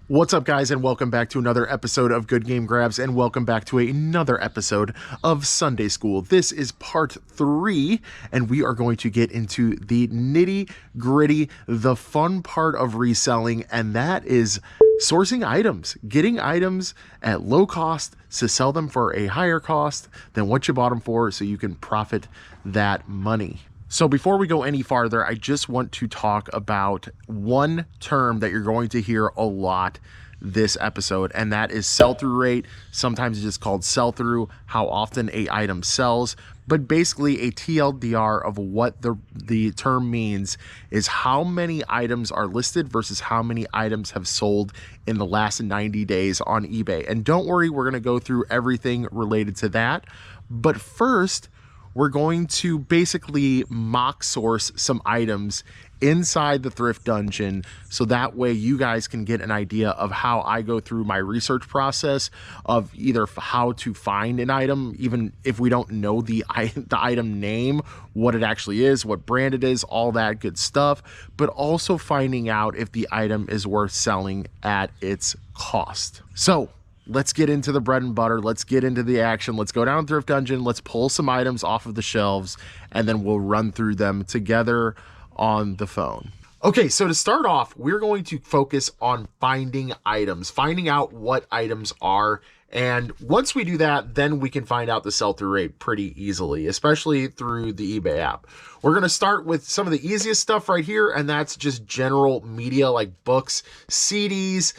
What's up, guys, and welcome back to another episode of Good Game Grabs, and welcome back to another episode of Sunday School. This is part 3, and we are going to get into the nitty-gritty, the fun part of reselling, and that is sourcing items, getting items at low cost to sell them for a higher cost than what you bought them for so you can profit that money. So before we go any farther, I just want to talk about one term that you're going to hear a lot this episode, and that is sell-through rate. Sometimes it's just called sell-through, how often a item sells, but basically a TLDR of what the term means is how many items are listed versus how many items have sold in the last 90 days on eBay. And don't worry, we're going to go through everything related to that. But first, we're going to basically mock source some items inside the thrift dungeon, so that way you guys can get an idea of how I go through my research process of either how to find an item, even if we don't know the item name, what it actually is, what brand it is, all that good stuff, but also finding out if the item is worth selling at its cost. So let's get into the bread and butter. Let's get into the action. Let's go down Thrift Dungeon. Let's pull some items off of the shelves, and then we'll run through them together on the phone. Okay, so to start off, we're going to focus on finding items, finding out what items are. And once we do that, then we can find out the sell-through rate pretty easily, especially through the eBay app. We're going to start with some of the easiest stuff right here, and that's just general media like books, CDs,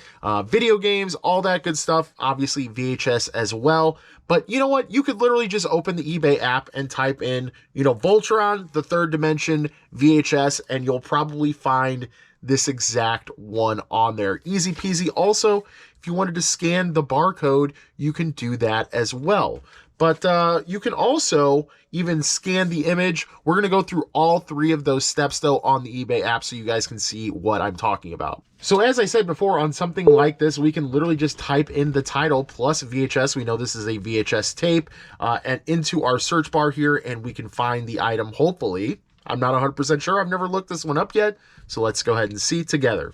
video games, all that good stuff. Obviously VHS as well. But you know what? You could literally just open the eBay app and type in, Voltron, the third dimension, VHS, and you'll probably find this exact one on there. Easy peasy. Also, if you wanted to scan the barcode, you can do that as well. But you can also even scan the image. We're going to go through all 3 of those steps, though, on the eBay app so you guys can see what I'm talking about. So as I said before, on something like this, we can literally just type in the title plus VHS. We know this is a VHS tape, and into our search bar here, and we can find the item, hopefully. I'm not 100% sure. I've never looked this one up yet. So let's go ahead and see together.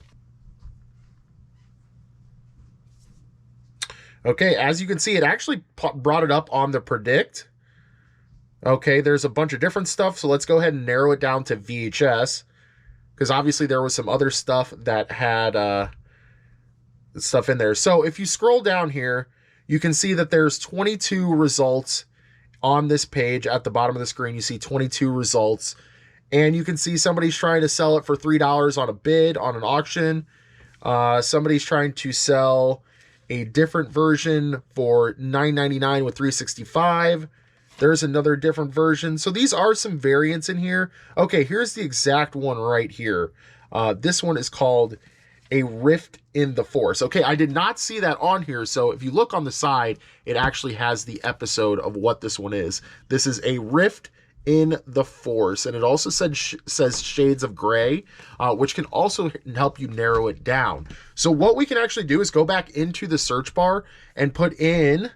Okay, as you can see, it actually brought it up on the predict. Okay, there's a bunch of different stuff. So let's go ahead and narrow it down to VHS, because obviously there was some other stuff that had stuff in there. So if you scroll down here, you can see that there's 22 results on this page. At the bottom of the screen, you see 22 results. And you can see somebody's trying to sell it for $3 on a bid on an auction. Somebody's trying to sell a different version for $9.99 with 365. There's another different version. So these are some variants in here. Okay, here's the exact one right here. This one is called a Rift in the Force. Okay, I did not see that on here. So if you look on the side, it actually has the episode of what this one is. This is a Rift in the Force, and it also says Shades of Gray, which can also help you narrow it down. So what we can actually do is go back into the search bar and put in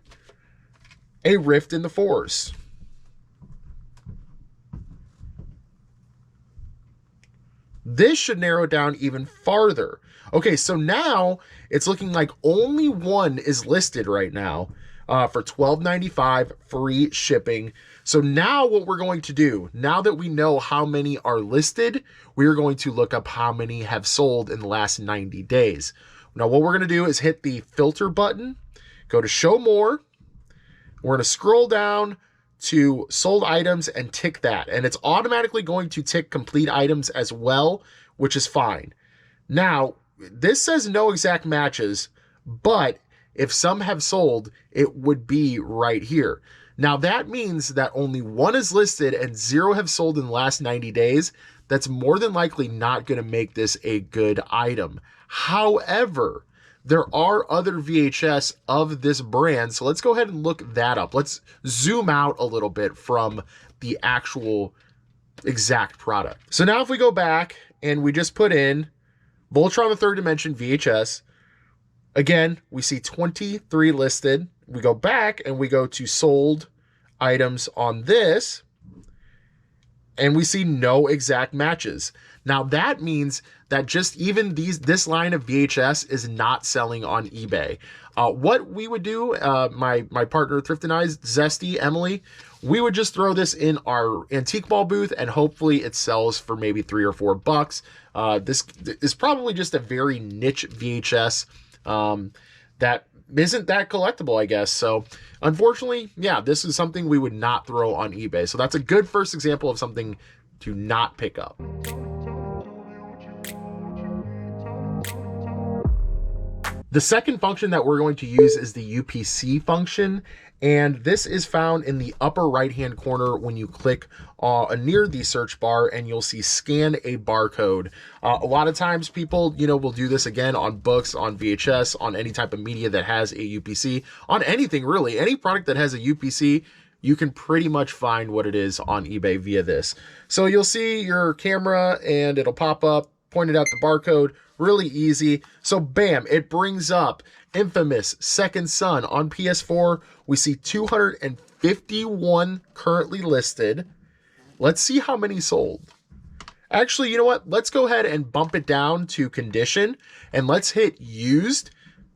a Rift in the Force. This should narrow it down even farther. Okay, so now it's looking like only one is listed right now for $12.95 free shipping. So now what we're going to do, now that we know how many are listed, we are going to look up how many have sold in the last 90 days. Now what we're going to do is hit the filter button, go to show more. We're going to scroll down to sold items and tick that. And it's automatically going to tick complete items as well, which is fine. Now, this says no exact matches, but if some have sold, it would be right here. Now that means that only one is listed and 0 have sold in the last 90 days. That's more than likely not going to make this a good item. However, there are other VHS of this brand. So let's go ahead and look that up. Let's zoom out a little bit from the actual exact product. So now if we go back and we just put in Voltron the Third Dimension VHS, again, we see 23 listed. We go back and we go to sold items on this, and we see no exact matches. Now that means that just even this line of VHS is not selling on eBay. What we would do, my partner Thrift and I, Zesty, Emily, we would just throw this in our antique mall booth and hopefully it sells for maybe $3 or $4. This is probably just a very niche VHS that isn't that collectible, I guess. So unfortunately, yeah, this is something we would not throw on eBay. So that's a good first example of something to not pick up. The second function that we're going to use is the UPC function, and this is found in the upper right hand corner when you click near the search bar, and you'll see scan a barcode. A lot of times people, will do this again on books, on VHS, on any type of media that has a UPC, on anything really. Any product that has a UPC, you can pretty much find what it is on eBay via this. So you'll see your camera and it'll pop up, pointed out the barcode, really easy. So bam, it brings up Infamous Second Son on PS4. We see 251 currently listed. Let's see how many sold. Actually, you know what? Let's go ahead and bump it down to condition and let's hit used,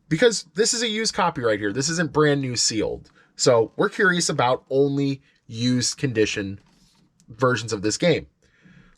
because this is a used copy right here. This isn't brand new sealed. So we're curious about only used condition versions of this game.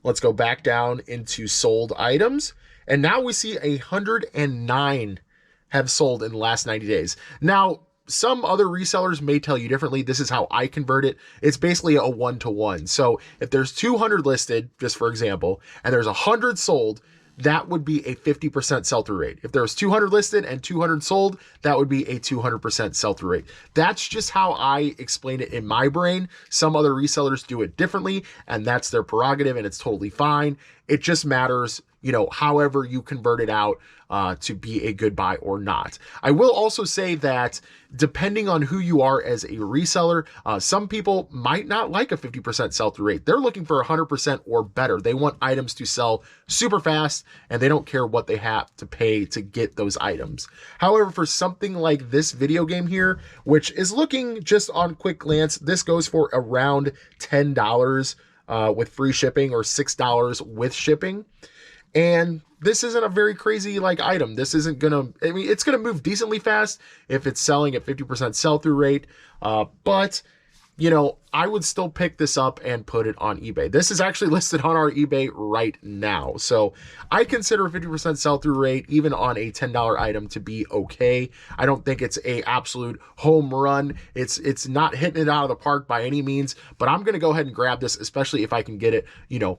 Let's go back down into sold items. And now we see 109 have sold in the last 90 days. Now, some other resellers may tell you differently. This is how I convert it. It's basically a 1-to-1. So if there's 200 listed, just for example, and there's 100 sold, that would be a 50% sell-through rate. If there's 200 listed and 200 sold, that would be a 200% sell-through rate. That's just how I explain it in my brain. Some other resellers do it differently, and that's their prerogative, and it's totally fine. It just matters, however you convert it out to be a good buy or not. I will also say that depending on who you are as a reseller, some people might not like a 50% sell-through rate. They're looking for 100% or better. They want items to sell super fast, and they don't care what they have to pay to get those items. However, for something like this video game here, which is looking just on quick glance, this goes for around $10 with free shipping, or $6 with shipping. And this isn't a very crazy item. This isn't gonna, it's gonna move decently fast if it's selling at 50% sell-through rate. But I would still pick this up and put it on eBay. This is actually listed on our eBay right now. So I consider a 50% sell-through rate, even on a $10 item, to be okay. I don't think it's a absolute home run. It's not hitting it out of the park by any means, but I'm going to go ahead and grab this, especially if I can get it,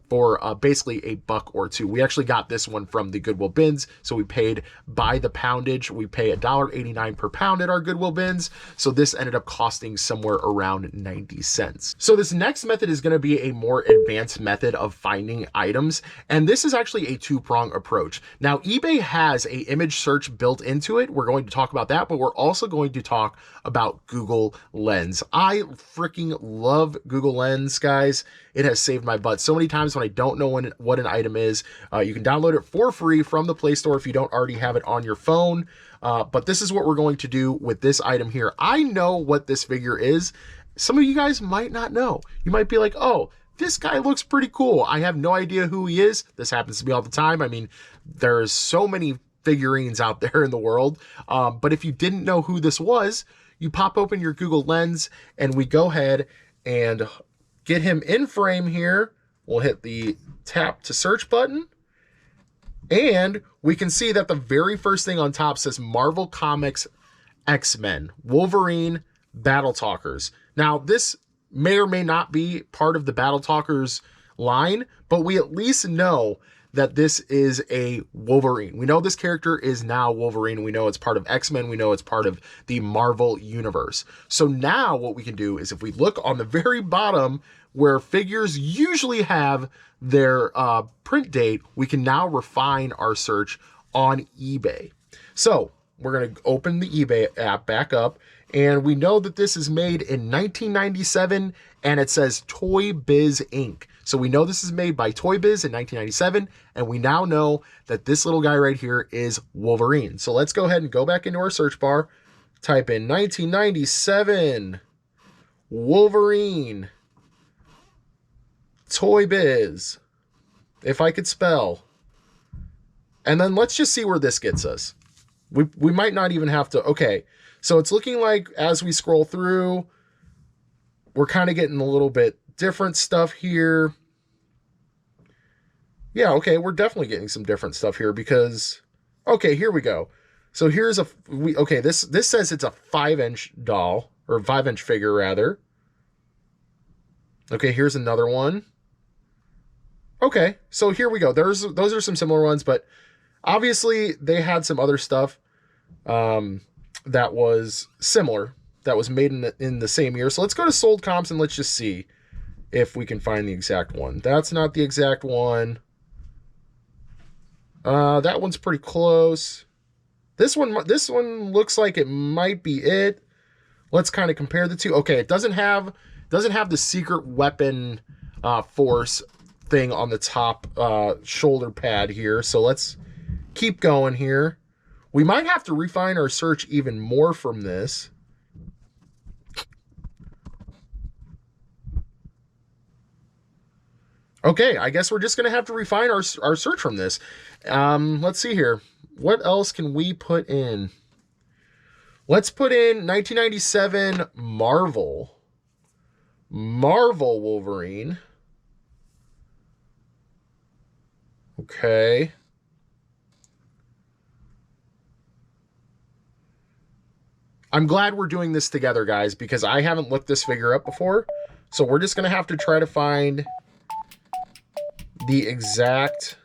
for basically $1 or $2. We actually got this one from the Goodwill bins. So we paid by the poundage. We pay $1.89 per pound at our Goodwill bins. So this ended up costing somewhere around 90 cents. So this next method is going to be a more advanced method of finding items, and this is actually a two-prong approach. Now, eBay has an image search built into it. We're going to talk about that, but we're also going to talk about Google Lens. I freaking love Google Lens, guys. It has saved my butt so many times when I don't know what an item is. You can download it for free from the Play Store if you don't already have it on your phone. But this is what we're going to do with this item here. I know what this figure is. Some of you guys might not know. You might be like, oh, this guy looks pretty cool. I have no idea who he is. This happens to me all the time. I mean, there's so many figurines out there in the world. But if you didn't know who this was, you pop open your Google Lens and we go ahead and get him in frame here. We'll hit the tap to search button. And we can see that the very first thing on top says Marvel Comics X-Men, Wolverine, Battle Talkers. Now, this may or may not be part of the Battle Talkers line, but we at least know that this is a Wolverine. We know this character is now Wolverine. We know it's part of X-Men. We know it's part of the Marvel Universe. So now what we can do is, if we look on the very bottom where figures usually have their print date, we can now refine our search on eBay. So we're going to open the eBay app back up, and we know that this is made in 1997, and it says Toy Biz Inc. So we know this is made by Toy Biz in 1997, and we now know that this little guy right here is Wolverine. So let's go ahead and go back into our search bar, type in 1997 Wolverine Toy Biz, If I could spell. And then let's just see where this gets us. We might not even have to. Okay, so it's looking like as we scroll through, we're kind of getting a little bit different stuff here. Yeah, okay, we're definitely getting some different stuff here because, okay, here we go. So here's okay, this says it's a 5-inch doll, or 5-inch figure rather. Okay, here's another one. Okay, so here we go. Those are some similar ones, but obviously they had some other stuff that was similar, that was made in the same year. So let's go to sold comps and let's just see if we can find the exact one. That's not the exact one. That one's pretty close. This one looks like it might be it. Let's kind of compare the two. Okay, it doesn't have the secret weapon force thing on the top shoulder pad here. So let's keep going here. We might have to refine our search even more from this. Okay, I guess we're just going to have to refine our search from this. Let's see here. What else can we put in? Let's put in 1997 Marvel Wolverine. Okay. I'm glad we're doing this together, guys, because I haven't looked this figure up before. So we're just going to have to try to find the exact...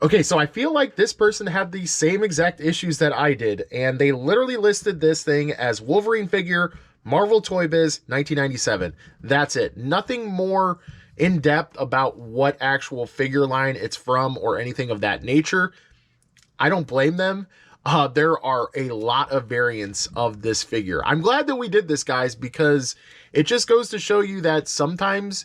Okay, so I feel like this person had the same exact issues that I did, and they literally listed this thing as Wolverine figure, Marvel Toy Biz, 1997. That's it. Nothing more in depth about what actual figure line it's from or anything of that nature. I don't blame them. There are a lot of variants of this figure. I'm glad that we did this, guys, because it just goes to show you that sometimes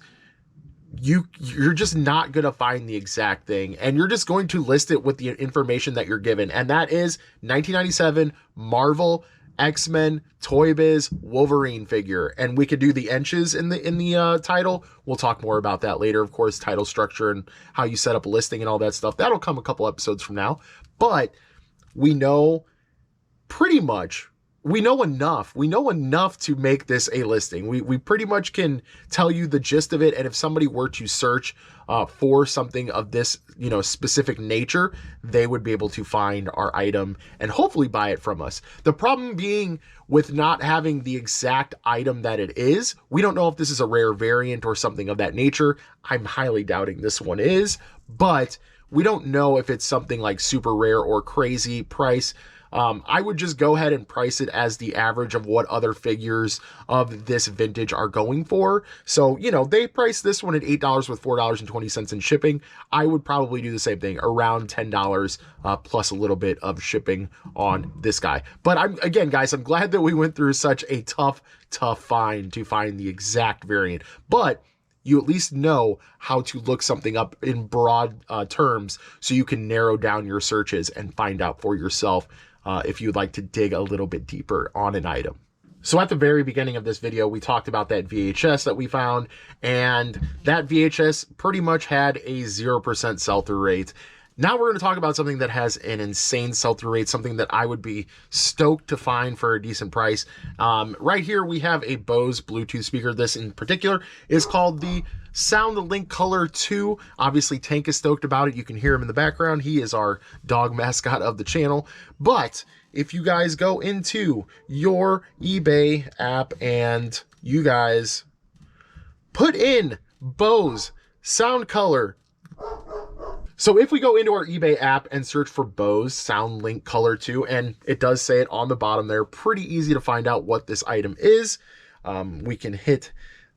you're just not going to find the exact thing, and you're just going to list it with the information that you're given. And that is 1997 Marvel X-Men Toy Biz Wolverine figure. And we could do the inches in the title. We'll talk more about that later. Of course, title structure and how you set up a listing and all that stuff. That'll come a couple episodes from now. But we know pretty much, we know enough to make this a listing. We pretty much can tell you the gist of it. And if somebody were to search for something of this, specific nature, they would be able to find our item and hopefully buy it from us. The problem being with not having the exact item that it is, we don't know if this is a rare variant or something of that nature. I'm highly doubting this one is, but we don't know if it's something like super rare or crazy price. I would just go ahead and price it as the average of what other figures of this vintage are going for. So, they priced this one at $8 with $4.20 in shipping. I would probably do the same thing, around $10 plus a little bit of shipping on this guy. But again, guys, I'm glad that we went through such a tough find to find the exact variant. But you at least know how to look something up in broad terms so you can narrow down your searches and find out for yourself if you'd like to dig a little bit deeper on an item. So at the very beginning of this video, we talked about that VHS that we found, and that VHS pretty much had a 0% sell-through rate. Now we're going to talk about something that has an insane sell-through rate, something that I would be stoked to find for a decent price. Right here, we have a Bose Bluetooth speaker. This in particular is called the SoundLink Color 2. Obviously, Tank is stoked about it. You can hear him in the background. He is our dog mascot of the channel. But if you guys go into your eBay app and you guys put in Bose Sound Color So if we go into our eBay app and search for Bose Sound Link Color 2, and it does say it on the bottom there, pretty easy to find out what this item is. We can hit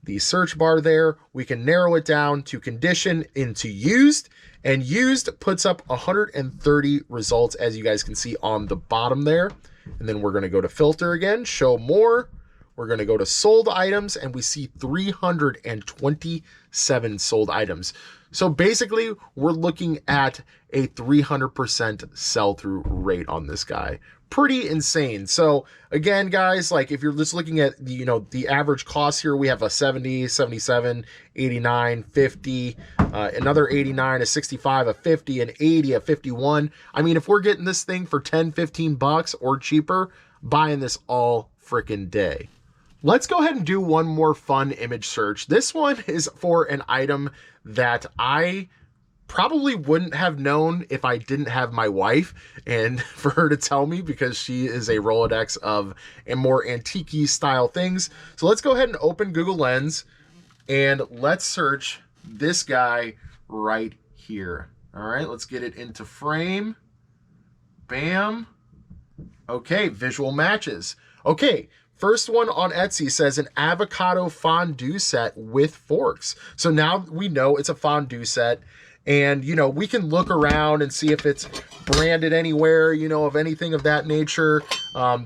the search bar there. We can narrow it down to condition into used, and used puts up 130 results, as you guys can see on the bottom there. And then we're going to go to filter again, show more. We're going to go to sold items, and we see 327 sold items. So basically, we're looking at a 300% sell-through rate on this guy. Pretty insane. So again, guys, like if you're just looking at the, the average cost here, we have a 70, 77, 89, 50, another 89, a 65, a 50, an 80, a 51. I mean, if we're getting this thing for 10, 15 bucks or cheaper, buying this all freaking day. Let's go ahead and do one more fun image search. This one is for an item that I probably wouldn't have known if I didn't have my wife and for her to tell me, because she is a Rolodex of more antique style things. So let's go ahead and open Google Lens and let's search this guy right here. All right, let's get it into frame. Bam. Okay, visual matches. Okay. First one on Etsy says an avocado fondue set with forks. So now we know it's a fondue set, and, we can look around and see if it's branded anywhere, of anything of that nature.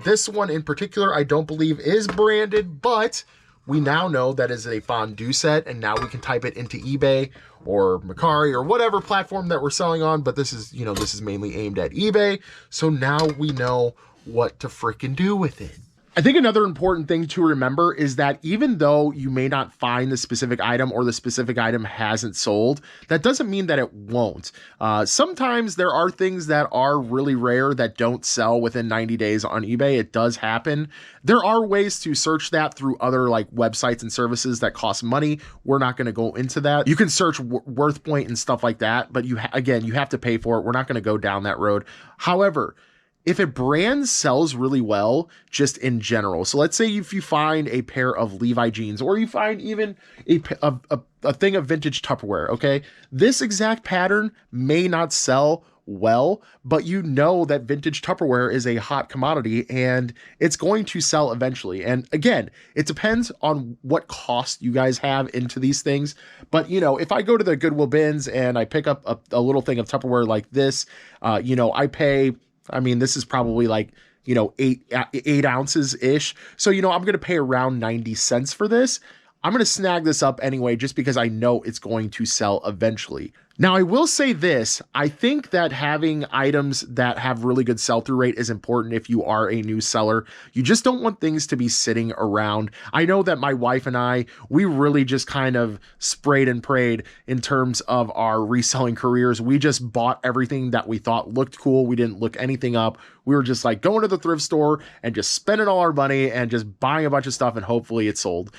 This one in particular, I don't believe is branded, but we now know that is a fondue set, and now we can type it into eBay or Mercari or whatever platform that we're selling on. But this is, this is mainly aimed at eBay. So now we know what to freaking do with it. I think another important thing to remember is that even though you may not find the specific item or the specific item hasn't sold, that doesn't mean that it won't. Sometimes there are things that are really rare that don't sell within 90 days on eBay. It does happen. There are ways to search that through other websites and services that cost money. We're not going to go into that. You can search WorthPoint and stuff like that, but you have to pay for it. We're not going to go down that road. However, if a brand sells really well, just in general, so let's say if you find a pair of Levi jeans, or you find even a thing of vintage Tupperware, okay, this exact pattern may not sell well, but that vintage Tupperware is a hot commodity and it's going to sell eventually. And again, it depends on what cost you guys have into these things. But, if I go to the Goodwill bins and I pick up a little thing of Tupperware like this, I pay... this is probably 8 ounces ish. So, I'm going to pay around 90 cents for this. I'm going to snag this up anyway, just because I know it's going to sell eventually. Now, I will say this, I think that having items that have really good sell-through rate is important if you are a new seller. You just don't want things to be sitting around. I know that my wife and I, we really just kind of sprayed and prayed in terms of our reselling careers. We just bought everything that we thought looked cool. We didn't look anything up. We were just going to the thrift store and just spending all our money and just buying a bunch of stuff, and hopefully it sold.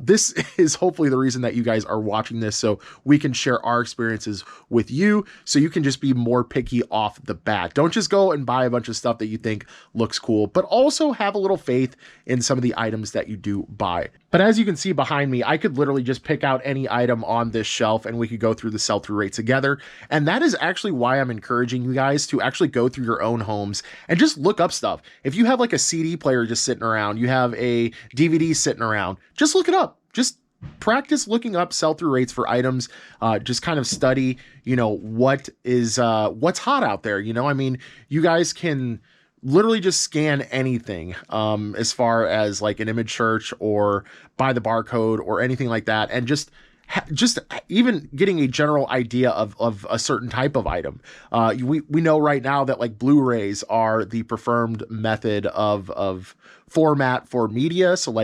This is hopefully the reason that you guys are watching this, so we can share our experiences with you, so you can just be more picky off the bat. Don't just go and buy a bunch of stuff that you think looks cool, but also have a little faith in some of the items that you do buy. But as you can see behind me, I could literally just pick out any item on this shelf and we could go through the sell-through rate together. And that is actually why I'm encouraging you guys to actually go through your own homes and just look up stuff. If you have a CD player just sitting around, you have a DVD sitting around, just look it up. Just practice looking up sell-through rates for items. Just kind of study, what's hot out there. You guys can literally just scan anything as far as an image search or by the barcode or anything like that, and just even getting a general idea of a certain type of item. We know right now that Blu-rays are the preferred method of format for media. So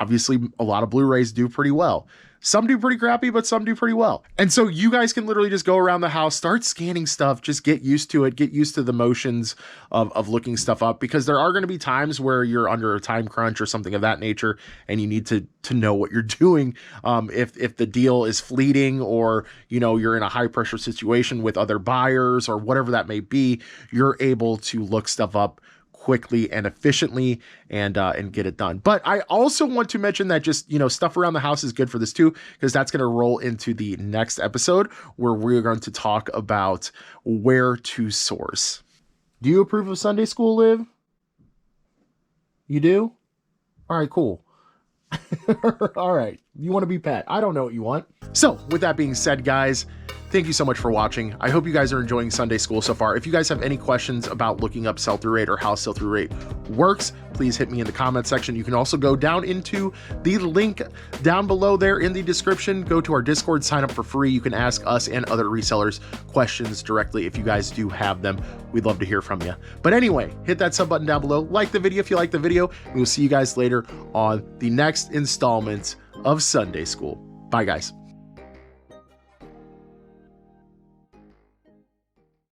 obviously a lot of Blu-rays do pretty well. Some do pretty crappy, but some do pretty well. And so you guys can literally just go around the house, start scanning stuff, just get used to it, get used to the motions of looking stuff up, because there are going to be times where you're under a time crunch or something of that nature, and you need to know what you're doing. If the deal is fleeting, or, you're in a high pressure situation with other buyers or whatever that may be, you're able to look stuff up quickly and efficiently and get it done. But I also want to mention that just, stuff around the house is good for this too, because that's going to roll into the next episode where we're going to talk about where to source. Do you approve of Sunday school, Liv? You do? All right, cool. All right. You want to be pet? I don't know what you want. So with that being said, guys, thank you so much for watching. I hope you guys are enjoying Sunday school so far. If you guys have any questions about looking up sell-through rate or how sell-through rate works, please hit me in the comment section. You can also go down into the link down below there in the description. Go to our Discord, sign up for free. You can ask us and other resellers questions directly if you guys do have them. We'd love to hear from you. But anyway, hit that sub button down below. Like the video if you like the video. We will see you guys later on the next installment of Sunday School. Bye, guys.